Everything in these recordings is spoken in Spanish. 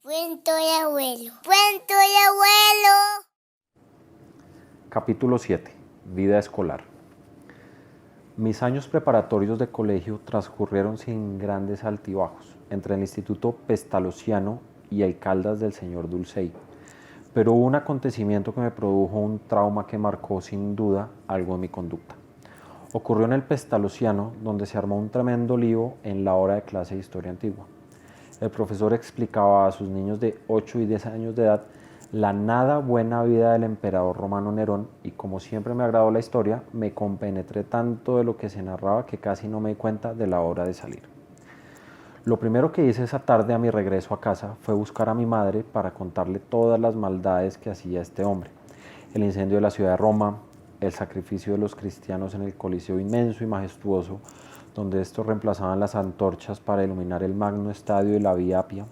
Cuento de abuelo. Cuento de abuelo. Capítulo 7. Vida escolar. Mis años preparatorios de colegio transcurrieron sin grandes altibajos entre el Instituto Pestalozziano y el Caldas del Señor Dulcey. Pero hubo un acontecimiento que me produjo un trauma que marcó sin duda algo de mi conducta. Ocurrió en el Pestalozziano, donde se armó un tremendo lío en la hora de clase de historia antigua. El profesor explicaba a sus niños de 8 y 10 años de edad la nada buena vida del emperador romano Nerón, y como siempre me agradó la historia, me compenetré tanto de lo que se narraba que casi no me di cuenta de la hora de salir. Lo primero que hice esa tarde a mi regreso a casa fue buscar a mi madre para contarle todas las maldades que hacía este hombre: el incendio de la ciudad de Roma, el sacrificio de los cristianos en el Coliseo inmenso y majestuoso, donde estos reemplazaban las antorchas para iluminar el magno estadio de la Vía Apia,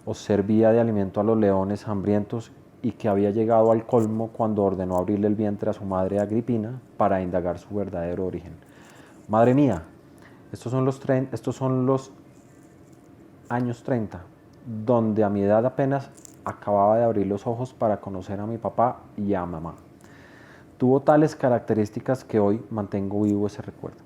o servía de alimento a los leones hambrientos, y que había llegado al colmo cuando ordenó abrirle el vientre a su madre Agripina para indagar su verdadero origen. Madre mía, estos son los años 30, donde a mi edad apenas acababa de abrir los ojos para conocer a mi papá y a mamá. Tuvo tales características que hoy mantengo vivo ese recuerdo.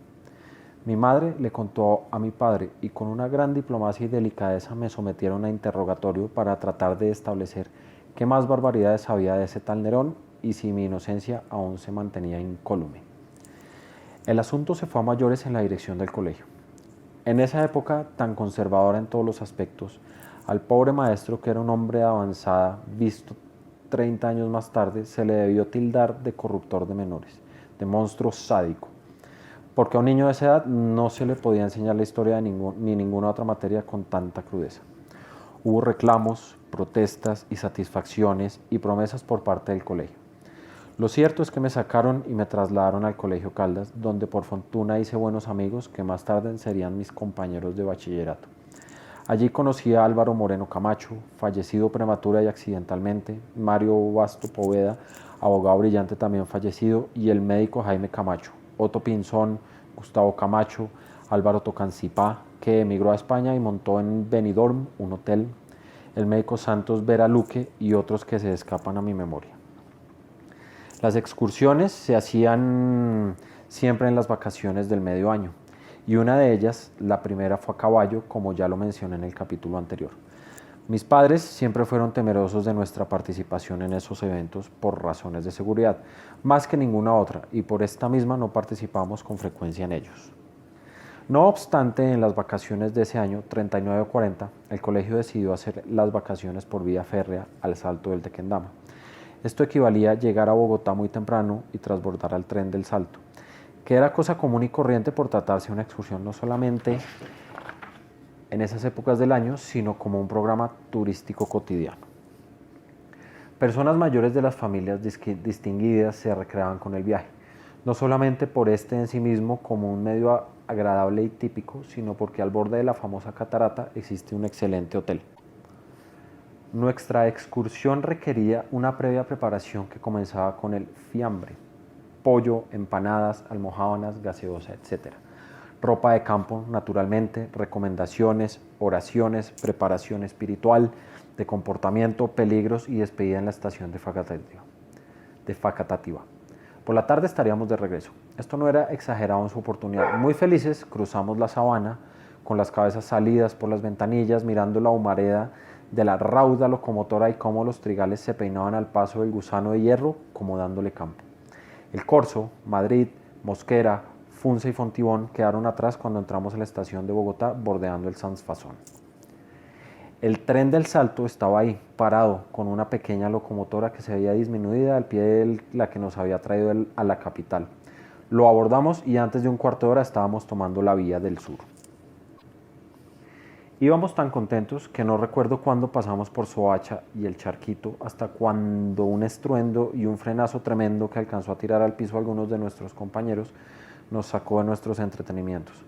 Mi madre le contó a mi padre, y con una gran diplomacia y delicadeza me sometieron a interrogatorio para tratar de establecer qué más barbaridades sabía de ese tal Nerón y si mi inocencia aún se mantenía incólume. El asunto se fue a mayores en la dirección del colegio. En esa época tan conservadora en todos los aspectos, al pobre maestro, que era un hombre de avanzada, visto 30 años más tarde, se le debió tildar de corruptor de menores, de monstruo sádico, porque a un niño de esa edad no se le podía enseñar la historia ni ninguna otra materia con tanta crudeza. Hubo reclamos, protestas y satisfacciones y promesas por parte del colegio. Lo cierto es que me sacaron y me trasladaron al Colegio Caldas, donde por fortuna hice buenos amigos que más tarde serían mis compañeros de bachillerato. Allí conocí a Álvaro Moreno Camacho, fallecido prematura y accidentalmente, Mario Basto Poveda, abogado brillante también fallecido, y el médico Jaime Camacho, Otto Pinzón, Gustavo Camacho, Álvaro Tocancipá, que emigró a España y montó en Benidorm un hotel, el médico Santos Vera Luque y otros que se escapan a mi memoria. Las excursiones se hacían siempre en las vacaciones del medio año, y una de ellas, la primera, fue a caballo, como ya lo mencioné en el capítulo anterior. Mis padres siempre fueron temerosos de nuestra participación en esos eventos por razones de seguridad, más que ninguna otra, y por esta misma no participamos con frecuencia en ellos. No obstante, en las vacaciones de ese año, 39 o 40, el colegio decidió hacer las vacaciones por vía férrea al Salto del Tequendama. Esto equivalía a llegar a Bogotá muy temprano y transbordar al tren del Salto, que era cosa común y corriente por tratarse de una excursión no solamente en esas épocas del año, sino como un programa turístico cotidiano. Personas mayores de las familias distinguidas se recreaban con el viaje, no solamente por este en sí mismo como un medio agradable y típico, sino porque al borde de la famosa catarata existe un excelente hotel. Nuestra excursión requería una previa preparación que comenzaba con el fiambre: pollo, empanadas, almojábanas, gaseosa, etc. Ropa de campo, naturalmente, recomendaciones, oraciones, preparación espiritual, de comportamiento, peligros y despedida en la estación de Facatativá. Por la tarde estaríamos de regreso. Esto no era exagerado en su oportunidad. Muy felices cruzamos la sabana, con las cabezas salidas por las ventanillas, mirando la humareda de la rauda locomotora y cómo los trigales se peinaban al paso del gusano de hierro, como dándole campo. El Corso, Madrid, Mosquera, Funza y Fontibón quedaron atrás cuando entramos a la estación de Bogotá, bordeando el Sans Fasón. El tren del Salto estaba ahí, parado, con una pequeña locomotora que se veía disminuida al pie de la que nos había traído a la capital. Lo abordamos y antes de un cuarto de hora estábamos tomando la vía del sur. Íbamos tan contentos que no recuerdo cuándo pasamos por Soacha y el Charquito, hasta cuando un estruendo y un frenazo tremendo que alcanzó a tirar al piso a algunos de nuestros compañeros nos sacó de nuestros entretenimientos.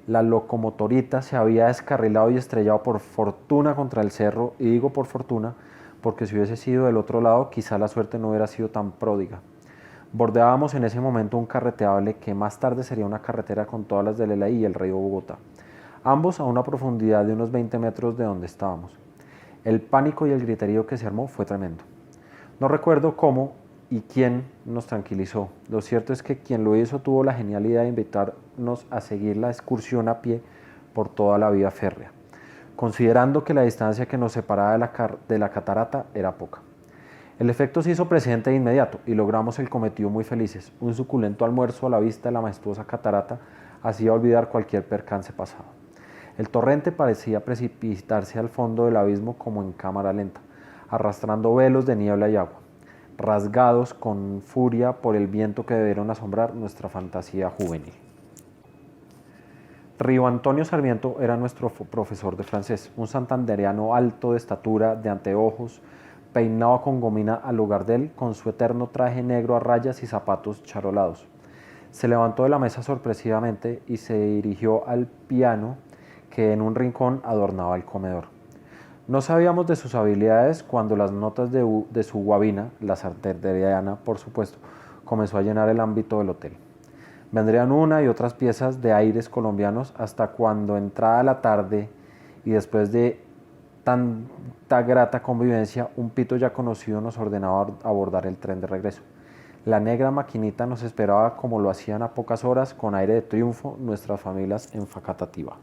La locomotorita se había descarrilado y estrellado por fortuna contra el cerro, y digo por fortuna porque si hubiese sido del otro lado, quizá la suerte no hubiera sido tan pródiga. Bordeábamos en ese momento un carreteable que más tarde sería una carretera con todas las de Lela y el río Bogotá, ambos a una profundidad de unos 20 metros de donde estábamos. El pánico y el griterío que se armó fue tremendo. No recuerdo cómo y quién nos tranquilizó. Lo cierto es que quien lo hizo tuvo la genial idea de invitarnos a seguir la excursión a pie por toda la vía férrea, considerando que la distancia que nos separaba de la catarata era poca. El efecto se hizo presente de inmediato y logramos el cometido muy felices. Un suculento almuerzo a la vista de la majestuosa catarata hacía olvidar cualquier percance pasado. El torrente parecía precipitarse al fondo del abismo como en cámara lenta, arrastrando velos de niebla y agua, rasgados con furia por el viento que debieron asombrar nuestra fantasía juvenil. Río Antonio Sarmiento era nuestro profesor de francés, un santandereano alto de estatura, de anteojos, peinado con gomina al lugar de él, con su eterno traje negro a rayas y zapatos charolados. Se levantó de la mesa sorpresivamente y se dirigió al piano que en un rincón adornaba el comedor. No sabíamos de sus habilidades cuando las notas de su guabina, la santandereana por supuesto, comenzó a llenar el ámbito del hotel. Vendrían una y otras piezas de aires colombianos hasta cuando entrada la tarde y después de tanta grata convivencia, un pito ya conocido nos ordenaba abordar el tren de regreso. La negra maquinita nos esperaba como lo hacían a pocas horas, con aire de triunfo, nuestras familias en Facatativá.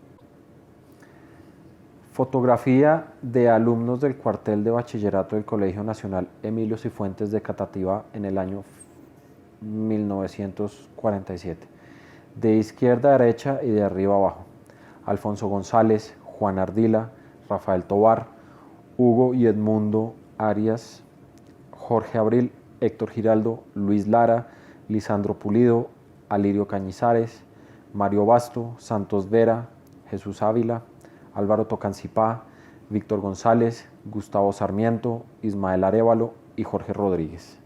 Fotografía de alumnos del cuartel de bachillerato del Colegio Nacional Emilio Cifuentes de Catativá en el año 1947. De izquierda a derecha y de arriba a abajo. Alfonso González, Juan Ardila, Rafael Tovar, Hugo y Edmundo Arias, Jorge Abril, Héctor Giraldo, Luis Lara, Lisandro Pulido, Alirio Cañizares, Mario Basto, Santos Vera, Jesús Ávila, Álvaro Tocancipá, Víctor González, Gustavo Sarmiento, Ismael Arévalo y Jorge Rodríguez.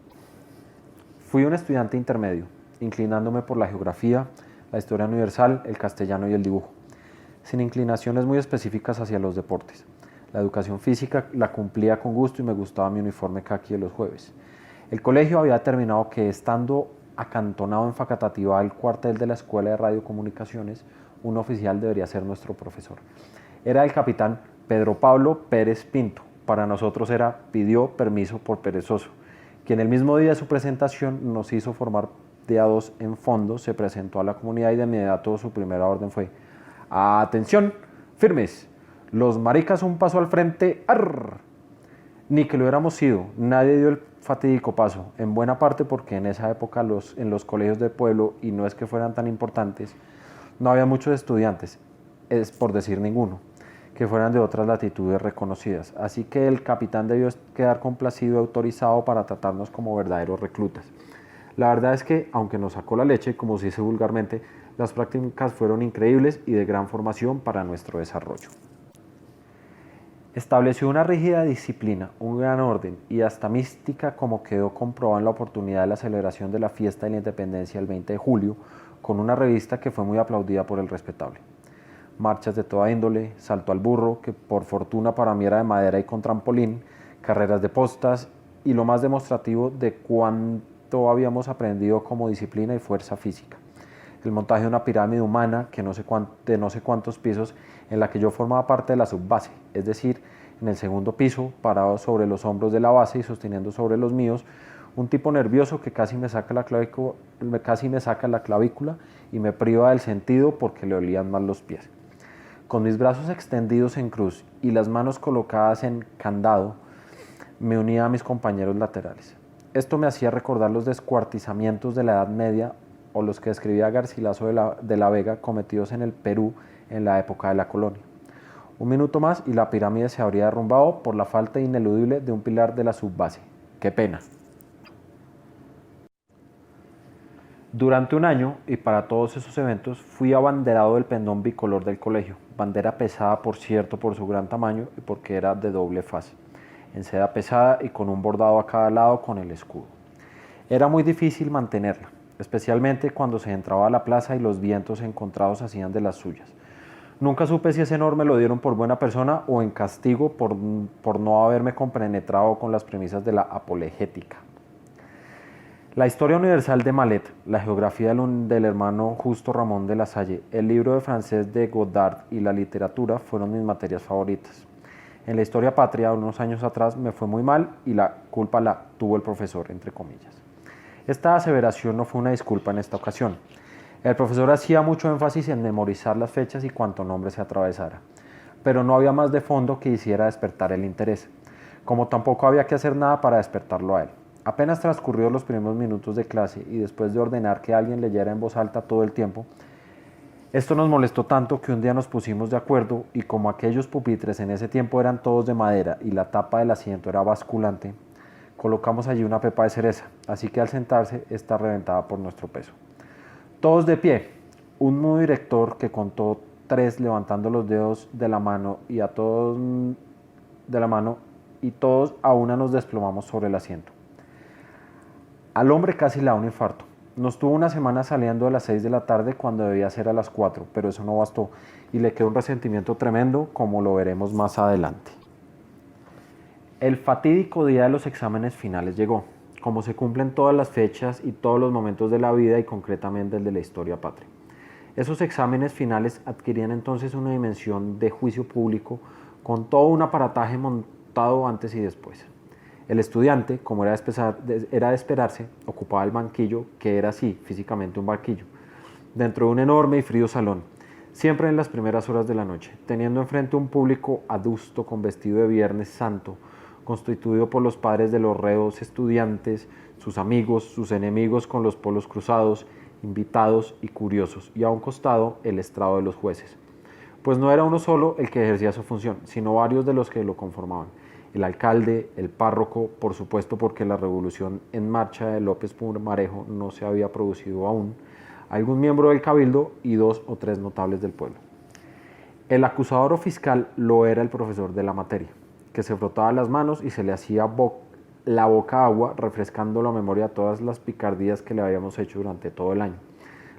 Fui un estudiante intermedio, inclinándome por la geografía, la historia universal, el castellano y el dibujo, sin inclinaciones muy específicas hacia los deportes. La educación física la cumplía con gusto y me gustaba mi uniforme caqui de los jueves. El colegio había determinado que, estando acantonado en Facatativá, el cuartel de la Escuela de Radiocomunicaciones, un oficial debería ser nuestro profesor. Era el capitán Pedro Pablo Pérez Pinto. Para nosotros era pidió permiso por perezoso, quien el mismo día de su presentación nos hizo formar de a dos en fondo, se presentó a la comunidad y de inmediato su primera orden fue: ¡atención! ¡Firmes! Los maricas un paso al frente. ¡Arr! Ni que lo hubiéramos sido, nadie dio el fatídico paso, en buena parte porque en esa época en los colegios de pueblo, y no es que fueran tan importantes, no había muchos estudiantes, es por decir ninguno, que fueran de otras latitudes reconocidas. Así que el capitán debió quedar complacido y autorizado para tratarnos como verdaderos reclutas. La verdad es que, aunque nos sacó la leche, como se dice vulgarmente, las prácticas fueron increíbles y de gran formación para nuestro desarrollo. Estableció una rígida disciplina, un gran orden y hasta mística, como quedó comprobado en la oportunidad de la celebración de la fiesta de la independencia el 20 de julio, con una revista que fue muy aplaudida por el respetable. Marchas de toda índole, salto al burro, que por fortuna para mí era de madera y con trampolín, carreras de postas y lo más demostrativo de cuánto habíamos aprendido como disciplina y fuerza física. El montaje de una pirámide humana de no sé cuántos pisos, en la que yo formaba parte de la subbase, es decir, en el segundo piso, parado sobre los hombros de la base y sosteniendo sobre los míos, un tipo nervioso que casi me saca la clavícula y me priva del sentido porque le olían mal los pies. Con mis brazos extendidos en cruz y las manos colocadas en candado, me unía a mis compañeros laterales. Esto me hacía recordar los descuartizamientos de la Edad Media o los que describía Garcilaso de la Vega cometidos en el Perú en la época de la colonia. Un minuto más y la pirámide se habría derrumbado por la falta ineludible de un pilar de la subbase. ¡Qué pena! Durante un año, y para todos esos eventos, fui abanderado del pendón bicolor del colegio, bandera pesada por cierto por su gran tamaño y porque era de doble faz, en seda pesada y con un bordado a cada lado con el escudo. Era muy difícil mantenerla, especialmente cuando se entraba a la plaza y los vientos encontrados hacían de las suyas. Nunca supe si ese honor me lo dieron por buena persona o en castigo por no haberme compenetrado con las premisas de la apologética. La historia universal de Malet, la geografía del hermano Justo Ramón de la Salle, el libro de francés de Godard y la literatura fueron mis materias favoritas. En la historia patria, unos años atrás, me fue muy mal y la culpa la tuvo el profesor, entre comillas. Esta aseveración no fue una disculpa en esta ocasión. El profesor hacía mucho énfasis en memorizar las fechas y cuánto nombre se atravesara, pero no había más de fondo que hiciera despertar el interés, como tampoco había que hacer nada para despertarlo a él. Apenas transcurridos los primeros minutos de clase y después de ordenar que alguien leyera en voz alta todo el tiempo, esto nos molestó tanto que un día nos pusimos de acuerdo y como aquellos pupitres en ese tiempo eran todos de madera y la tapa del asiento era basculante, colocamos allí una pepa de cereza, así que al sentarse esta reventaba por nuestro peso. Todos de pie, un mudo director que contó 3 levantando los dedos de la mano y todos a una nos desplomamos sobre el asiento. Al hombre casi le da un infarto. Nos tuvo una semana saliendo a las 6 de la tarde cuando debía ser a las 4, pero eso no bastó y le quedó un resentimiento tremendo, como lo veremos más adelante. El fatídico día de los exámenes finales llegó, como se cumplen todas las fechas y todos los momentos de la vida y concretamente el de la historia patria. Esos exámenes finales adquirían entonces una dimensión de juicio público con todo un aparataje montado antes y después. El estudiante, como era de esperarse, ocupaba el banquillo, que era así, físicamente un banquillo, dentro de un enorme y frío salón, siempre en las primeras horas de la noche, teniendo enfrente un público adusto con vestido de Viernes Santo, constituido por los padres de los reos estudiantes, sus amigos, sus enemigos con los polos cruzados, invitados y curiosos, y a un costado el estrado de los jueces. Pues no era uno solo el que ejercía su función, sino varios de los que lo conformaban. El alcalde, el párroco, por supuesto porque la revolución en marcha de López Pumarejo no se había producido aún, algún miembro del cabildo y 2 o 3 notables del pueblo. El acusador o fiscal lo era el profesor de la materia, que se frotaba las manos y se le hacía la boca agua, refrescando la memoria a todas las picardías que le habíamos hecho durante todo el año.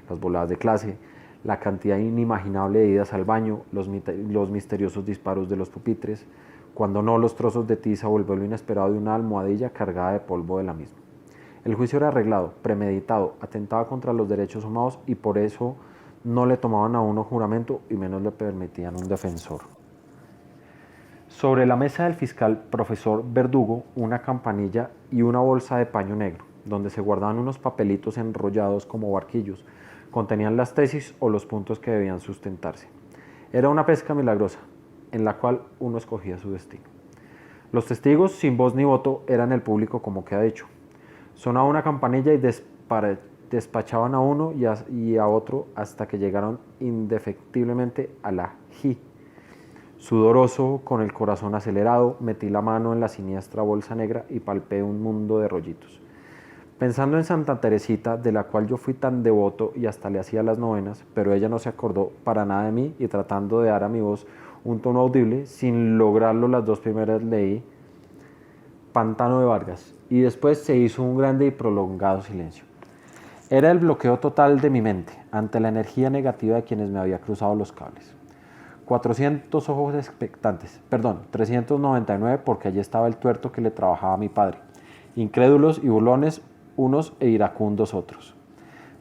Las voladas de clase, la cantidad inimaginable de idas al baño, los misteriosos disparos de los pupitres, cuando no los trozos de tiza o el vuelo inesperado de una almohadilla cargada de polvo de la misma. El juicio era arreglado, premeditado, atentaba contra los derechos humanos y por eso no le tomaban a uno juramento y menos le permitían un defensor. Sobre la mesa del fiscal profesor Verdugo, una campanilla y una bolsa de paño negro, donde se guardaban unos papelitos enrollados como barquillos, contenían las tesis o los puntos que debían sustentarse. Era una pesca milagrosa, en la cual uno escogía su destino. Los testigos, sin voz ni voto, eran el público, como queda dicho. Sonaba una campanilla y despachaban a uno y a otro hasta que llegaron indefectiblemente a la J. Sudoroso, con el corazón acelerado, metí la mano en la siniestra bolsa negra y palpé un mundo de rollitos. Pensando en Santa Teresita, de la cual yo fui tan devoto y hasta le hacía las novenas, pero ella no se acordó para nada de mí y tratando de dar a mi voz un tono audible, sin lograrlo las 2 primeras leí Pantano de Vargas y después se hizo un grande y prolongado silencio. Era el bloqueo total de mi mente ante la energía negativa de quienes me había cruzado los cables. 400 ojos expectantes, 399 porque allí estaba el tuerto que le trabajaba a mi padre, incrédulos y burlones unos e iracundos otros.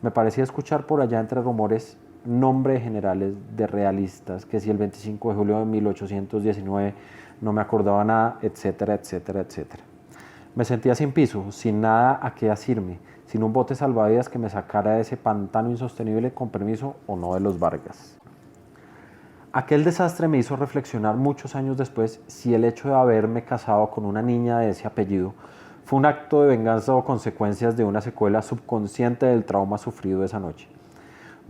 Me parecía escuchar por allá entre rumores nombre de generales de realistas, que si el 25 de julio de 1819 no me acordaba nada, etcétera, etcétera, etcétera. Me sentía sin piso, sin nada a qué asirme, sin un bote salvavidas que me sacara de ese pantano insostenible, con permiso o no de los Vargas. Aquel desastre me hizo reflexionar muchos años después si el hecho de haberme casado con una niña de ese apellido fue un acto de venganza o consecuencias de una secuela subconsciente del trauma sufrido esa noche.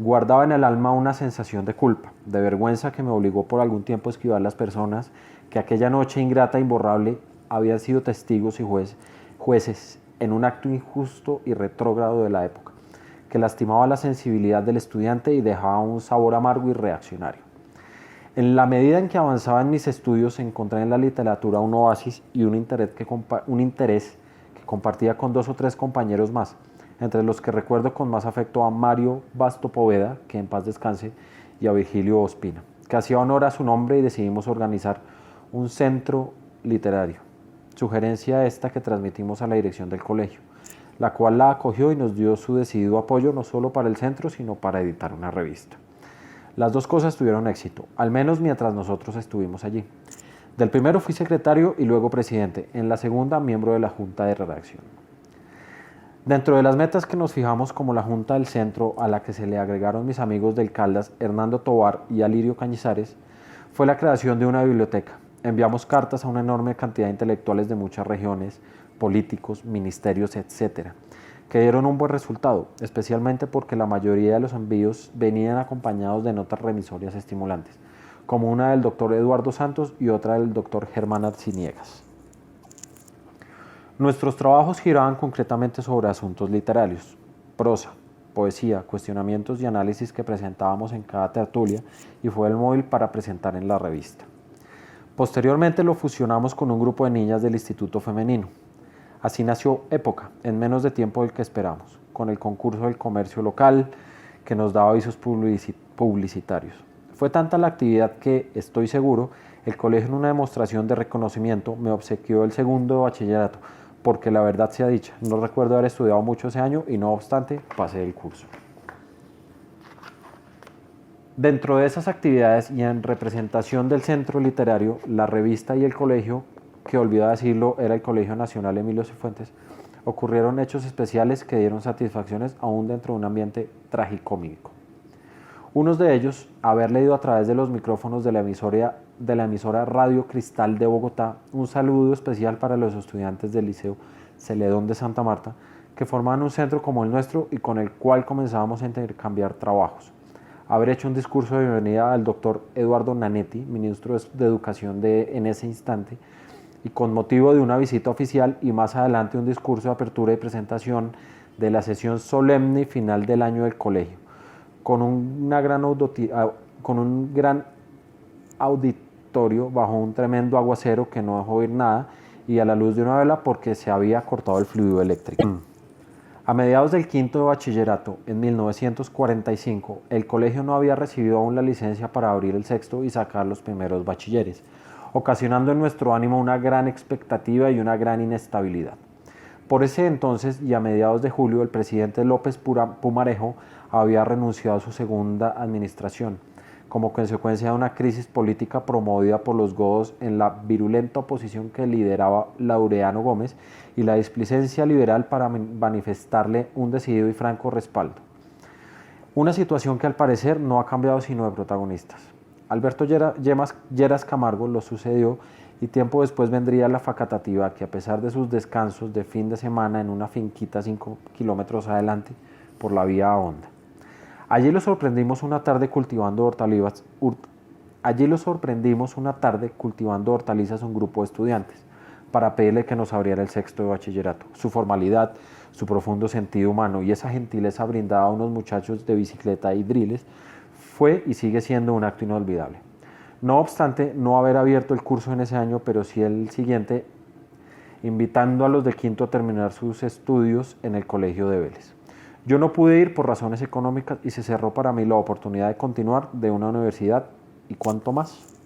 Guardaba en el alma una sensación de culpa, de vergüenza que me obligó por algún tiempo a esquivar las personas que aquella noche ingrata e imborrable habían sido testigos y jueces en un acto injusto y retrógrado de la época, que lastimaba la sensibilidad del estudiante y dejaba un sabor amargo y reaccionario. En la medida en que avanzaba en mis estudios, encontré en la literatura un oasis y un interés que compartía con 2 o 3 compañeros más, entre los que recuerdo con más afecto a Mario Basto Poveda, que en paz descanse, y a Virgilio Ospina, que hacía honor a su nombre y decidimos organizar un centro literario. Sugerencia esta que transmitimos a la dirección del colegio, la cual la acogió y nos dio su decidido apoyo no solo para el centro, sino para editar una revista. Las 2 cosas tuvieron éxito, al menos mientras nosotros estuvimos allí. Del primero fui secretario y luego presidente, en la segunda miembro de la Junta de Redacción. Dentro de las metas que nos fijamos como la Junta del Centro, a la que se le agregaron mis amigos del Caldas, Hernando Tovar y Alirio Cañizares, fue la creación de una biblioteca. Enviamos cartas a una enorme cantidad de intelectuales de muchas regiones, políticos, ministerios, etc., que dieron un buen resultado, especialmente porque la mayoría de los envíos venían acompañados de notas remisorias estimulantes, como una del doctor Eduardo Santos y otra del doctor Germán Arciniegas. Nuestros trabajos giraban concretamente sobre asuntos literarios, prosa, poesía, cuestionamientos y análisis que presentábamos en cada tertulia y fue el móvil para presentar en la revista. Posteriormente lo fusionamos con un grupo de niñas del Instituto Femenino. Así nació Época, en menos de tiempo del que esperamos, con el concurso del comercio local que nos daba avisos publicitarios. Fue tanta la actividad que, estoy seguro, el colegio en una demostración de reconocimiento me obsequió el segundo de bachillerato, porque la verdad sea dicha, no recuerdo haber estudiado mucho ese año y no obstante pasé el curso. Dentro de esas actividades y en representación del centro literario, la revista y el colegio, que olvidé decirlo era el Colegio Nacional Emilio Cifuentes, ocurrieron hechos especiales que dieron satisfacciones aún dentro de un ambiente tragicómico. Unos de ellos, haber leído a través de los micrófonos de la emisora Radio Cristal de Bogotá un saludo especial para los estudiantes del Liceo Celedón de Santa Marta, que formaban un centro como el nuestro y con el cual comenzábamos a intercambiar trabajos. Haber hecho un discurso de bienvenida al doctor Eduardo Nanetti, ministro de Educación en ese instante, y con motivo de una visita oficial y más adelante un discurso de apertura y presentación de la sesión solemne y final del año del colegio, con un gran auditorio bajo un tremendo aguacero que no dejó oír nada y a la luz de una vela porque se había cortado el fluido eléctrico. A mediados del quinto de bachillerato, en 1945, el colegio no había recibido aún la licencia para abrir el sexto y sacar los primeros bachilleres, ocasionando en nuestro ánimo una gran expectativa y una gran inestabilidad. Por ese entonces y a mediados de julio, el presidente López Pumarejo había renunciado a su segunda administración, como consecuencia de una crisis política promovida por los godos en la virulenta oposición que lideraba Laureano Gómez y la displicencia liberal para manifestarle un decidido y franco respaldo. Una situación que al parecer no ha cambiado sino de protagonistas. Alberto Lleras Camargo lo sucedió y tiempo después vendría la facatativa que a pesar de sus descansos de fin de semana en una finquita 5 kilómetros adelante por la vía Honda. Allí lo sorprendimos una tarde cultivando hortalizas un grupo de estudiantes para pedirle que nos abriera el sexto de bachillerato. Su formalidad, su profundo sentido humano y esa gentileza brindada a unos muchachos de bicicleta y driles fue y sigue siendo un acto inolvidable. No obstante, no haber abierto el curso en ese año, pero sí el siguiente, invitando a los de quinto a terminar sus estudios en el Colegio de Vélez. Yo no pude ir por razones económicas y se cerró para mí la oportunidad de continuar de una universidad y cuánto más.